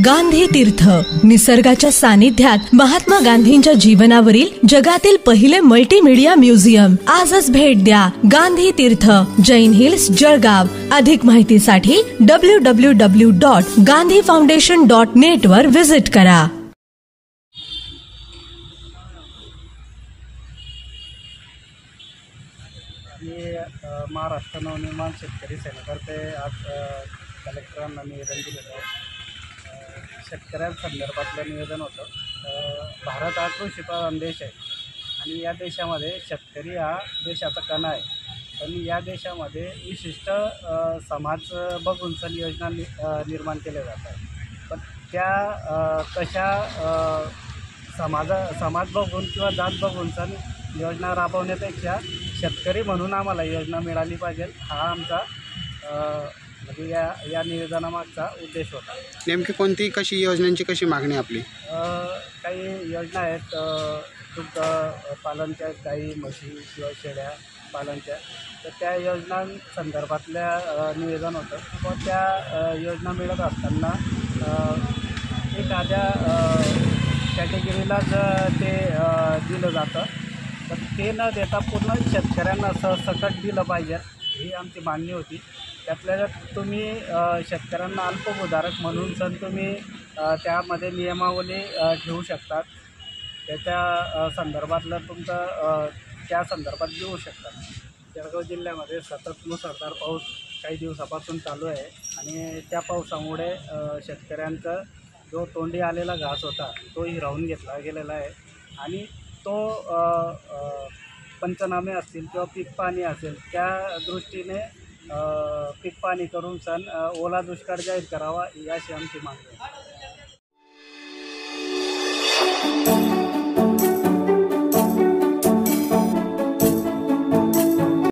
गांधी तीर्थ, निसर्गाच्या सानिध्यात महात्मा गांधींच्या जीवनावरील जगातील पहिले मल्टीमीडिया म्युझियम. आजच भेट द्या. गांधी तीर्थ, जैन हिल्स, जळगाव. अधिक माहितीसाठी www.gandhifoundation.net वर विजिट करा. महाराष्ट्र नवनिर्माण शेतकरी सेनेतर्फे आज कलेक्टरांना निवेदन दिलेलं आहे. शेतकऱ्यांसंदर्भातलं निवेदन होतं. भारत हा कृषीप्रधान देश आहे आणि या देशामध्ये शेतकरी हा देशाचा कणा आहे. पण या देशामध्ये विशिष्ट समाज बघून सण योजना निर्माण केल्या जातात. पण त्या तशा समाज बघून किंवा जात बघून सण योजना राबवण्यापेक्षा शेतकरी म्हणून आम्हाला योजना मिळाली पाहिजे, हा आमचा म्हणजे या निवेदनामागचा उद्देश होता. नेमकी कोणती कशी योजनांची कशी मागणी आपली? काही योजना आहेत दुग्ध पालनच्या, काही म्हशी किंवा शेळ्या पालनच्या, तर त्या योजनांसंदर्भातल्या निवेदन होतं. व त्या योजना मिळत असताना एखाद्या कॅटेगरीलाच ते दिलं जातं. तर ते न देता पूर्ण शेतकऱ्यांना सरसकट दिलं पाहिजे, ही आमची मागणी होती. त्यातल्या त्यात तुम्ही शेतकऱ्यांना अल्पभूधारक म्हणून सण तुम्ही त्यामध्ये नियमावली ठेवू शकतात. त्याच्या संदर्भातलं तुमचं त्या संदर्भात देऊ शकतात. जळगाव जिल्ह्यामध्ये सतत मुसळधार पाऊस काही दिवसापासून चालू आहे आणि त्या पावसामुळे शेतकऱ्यांचा जो तोंडी आलेला घास होता तो हिरावून घेतला गेलेला आहे आणि तो पंचनामे असतील किंवा पीक पाणी असेल त्या दृष्टीने पीक पाणी करून सण ओला दुष्काळ जाहीर करावा, ही अशी आमची मागणी आहे.